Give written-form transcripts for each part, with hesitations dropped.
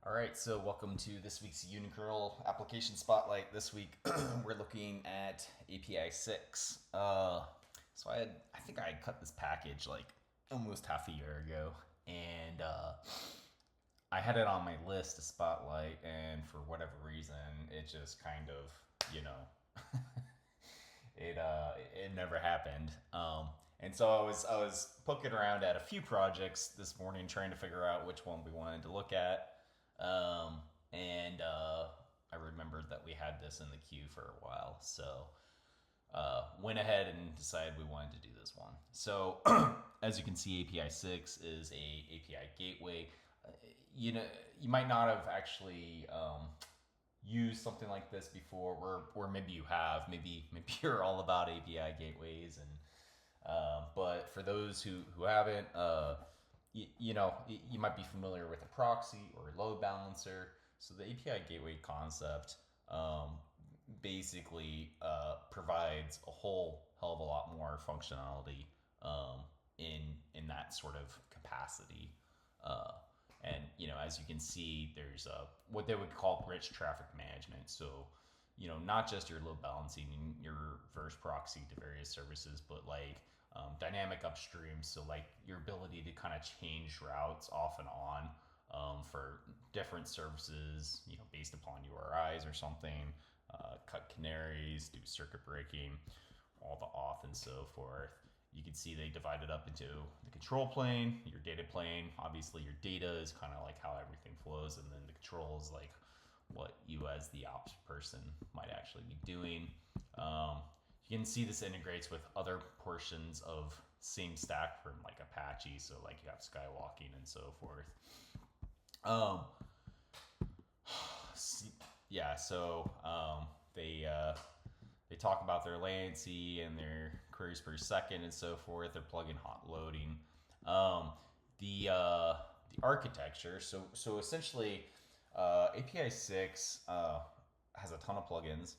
All right, so welcome to this week's Unikernel application spotlight. This week we're looking at APISIX. I think I cut this package like almost half a year ago, and I had it on my list to spotlight, and for whatever reason, it just kind of, it never happened. And so I was poking around at a few projects this morning, trying to figure out which one we wanted to look at. And I remembered that we had this in the queue for a while, so went ahead and decided we wanted to do this one. So as you can see, API6 is a API gateway. You might not have actually used something like this before, or maybe you have. Maybe you're all about API gateways, and but for those who haven't, you might be familiar with a proxy or a load balancer. So the API gateway concept basically provides a whole hell of a lot more functionality in that sort of capacity. And as you can see, there's what they would call rich traffic management. So not just your load balancing and your reverse proxy to various services, but like dynamic upstream. So like your ability to kind of change routes off and on for different services, based upon URIs or something, cut canaries, do circuit breaking, all the auth and so forth. You can see they divide it up into the control plane, your data plane. Obviously your data is kind of like how everything flows, and then the control is like what you as the ops person might actually be doing. You can see this integrates with other portions of same stack from like Apache, so like you have skywalking and so forth. They talk about their latency and their queries per second and so forth. They're plug-in hot loading. The architecture. So essentially, API6 has a ton of plugins,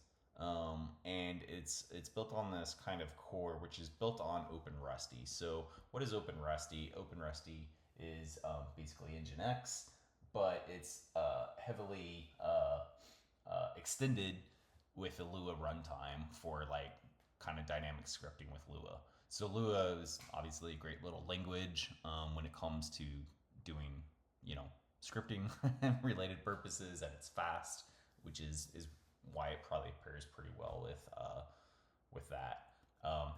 and it's built on this kind of core, which is built on OpenRusty. So what is OpenRusty? OpenRusty is basically Nginx, but it's heavily extended with the Lua runtime for like kind of dynamic scripting with Lua. So Lua is obviously a great little language when it comes to doing, scripting related purposes, and it's fast, which is why it probably pairs pretty well with that.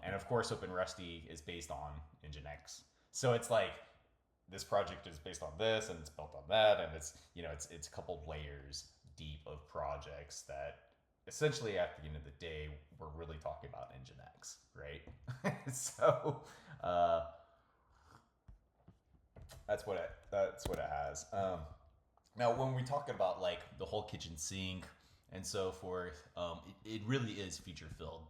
And of course, OpenRusty is based on Nginx, so it's like this project is based on this and it's built on that, and it's a couple layers deep of projects that essentially at the end of the day we're really talking about Nginx, right? So that's what it has. Now, when we talk about like the whole kitchen sink and so forth, it really is feature filled.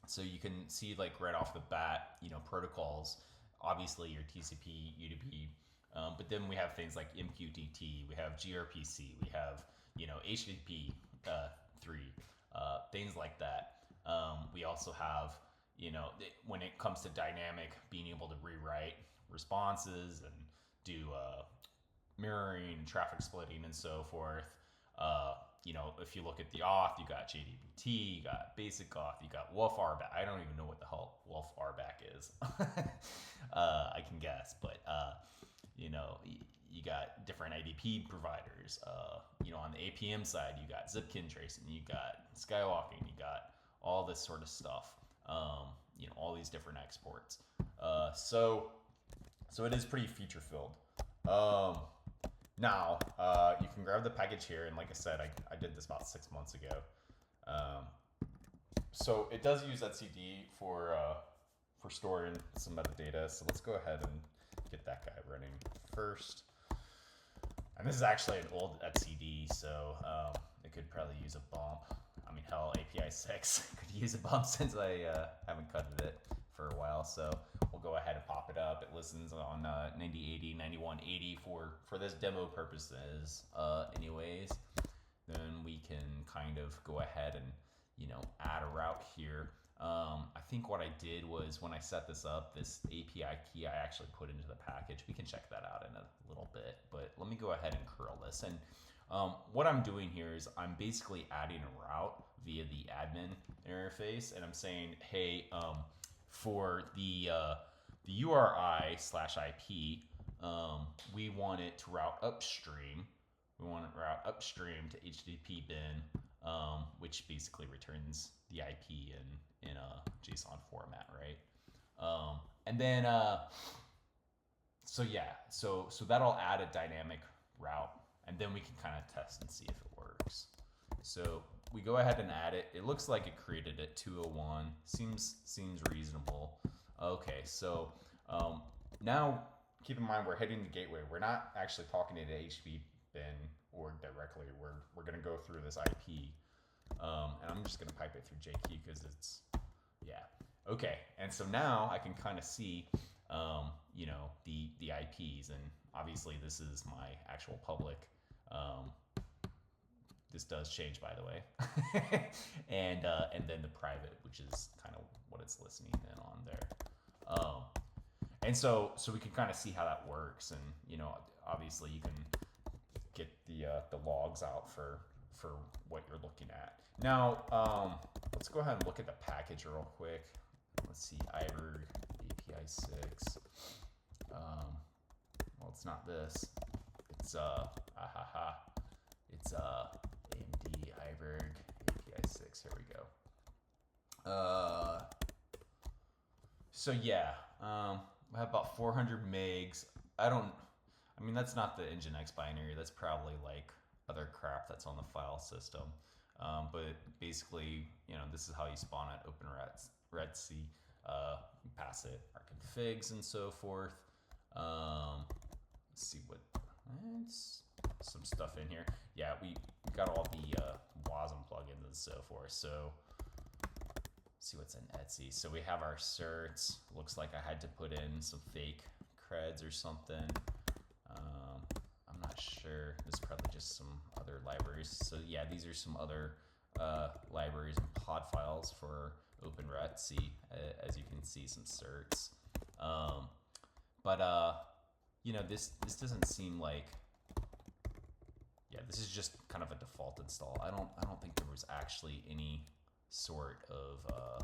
So you can see like right off the bat, protocols. Obviously, your TCP, UDP, but then we have things like MQTT, we have gRPC, we have HTTP 3, things like that. We also have when it comes to dynamic, being able to rewrite responses and do mirroring, traffic splitting, and so forth. If you look at the auth, you got JDBT, you got basic auth, you got WUF RBAC. I don't even know what the hell WUF RBAC is. I can guess, but you got different IDP providers. On the APM side, you got Zipkin tracing, you got skywalking, you got all this sort of stuff. All these different exports. So it is pretty feature filled. Now, you can grab the package here, and like I said, I did this about 6 months ago. So it does use etcd for storing some metadata. So let's go ahead and get that guy running first. And this is actually an old etcd, so it could probably use a bump. I mean, hell, API6 could use a bump since I haven't cut it for a while. So we'll go ahead and pop it up. It listens on 9080, 9180 for this demo purposes anyways. Then we can kind of go ahead and add a route here. I think what I did was when I set this up, this API key I actually put into the package. We can check that out in a little bit, but let me go ahead and curl this. And what I'm doing here is I'm basically adding a route via the admin interface, and I'm saying, hey, for the URI/IP, we want it to route upstream. We want it to route upstream to HTTP bin, which basically returns the IP in a JSON format, right? And then, so yeah, so that'll add a dynamic route, and then we can kind of test and see if it works. So we go ahead and add it. It looks like it created it 201. Seems reasonable. Okay, so now keep in mind we're hitting the gateway. We're not actually talking to the HTTP bin org directly. We're gonna go through this IP, and I'm just gonna pipe it through JQ because it's, yeah. Okay, and so now I can kind of see, you know, the IPs, and obviously this is my actual public. This does change, by the way, and then the private, which is kind of what it's listening in on there. And so we can kind of see how that works, and you know, obviously you can get the logs out for what you're looking at. Now, let's go ahead and look at the package real quick. Let's see, iVerg APISIX. Well, it's not this. It's it's AMD iVerg APISIX. Here we go. So yeah, I have about 400 megs. I mean, that's not the Nginx binary. That's probably like other crap that's on the file system. But basically, you know, this is how you spawn at OpenRetC. You pass it our configs and so forth. Let's see what, it's some stuff in here. Yeah, we got all the WASM plugins and so forth. So let's see what's in Etsy. So we have our certs. Looks like I had to put in some fake creds or something. I'm not sure. This is probably just some other libraries. So yeah, these are some other libraries and pod files for OpenRetC. As you can see, some certs. But you know, this doesn't seem like, yeah, this is just kind of a default install. I don't think there was actually any sort of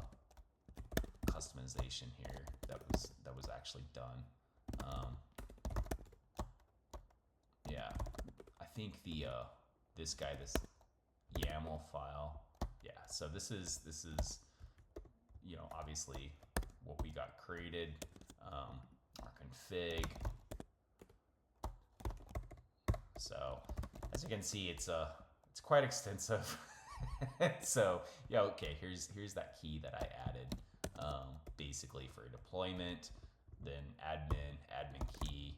customization here that was actually done. Yeah, I think the this guy, this YAML file, yeah. So this is you know, obviously what we got created, our config. So as you can see, it's quite extensive. So yeah, okay. Here's that key that I added, basically for deployment. Then admin key.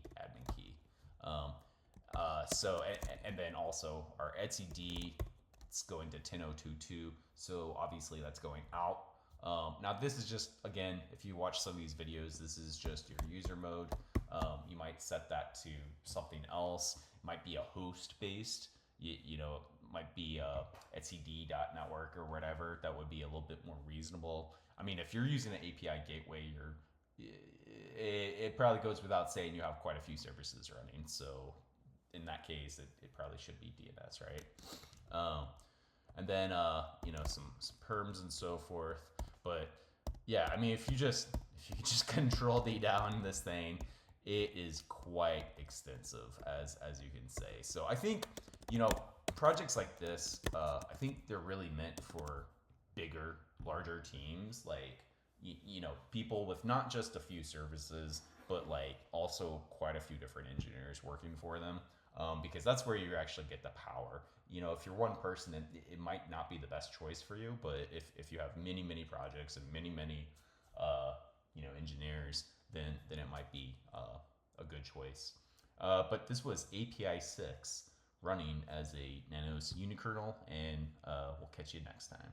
So and then also our etcd, it's going to 10.022. So obviously that's going out. Now this is just, again, if you watch some of these videos, this is just your user mode. You might set that to something else. It might be a host based. You know, it might be etcd.network or whatever. That would be a little bit more reasonable. I mean, if you're using an API gateway, it probably goes without saying you have quite a few services running. So in that case, it probably should be DNS, right? And then you know, some perms and so forth. But yeah, I mean, if you just control D down this thing, it is quite extensive, as you can say. So I think, you know, projects like this, I think they're really meant for bigger, larger teams, like you know, people with not just a few services, but like also quite a few different engineers working for them, because that's where you actually get the power. You know, if you're one person, it might not be the best choice for you, but if you have many projects and many you know, engineers, then it might be a good choice. But this was APISIX running as a Nanos Unikernel, and we'll catch you next time.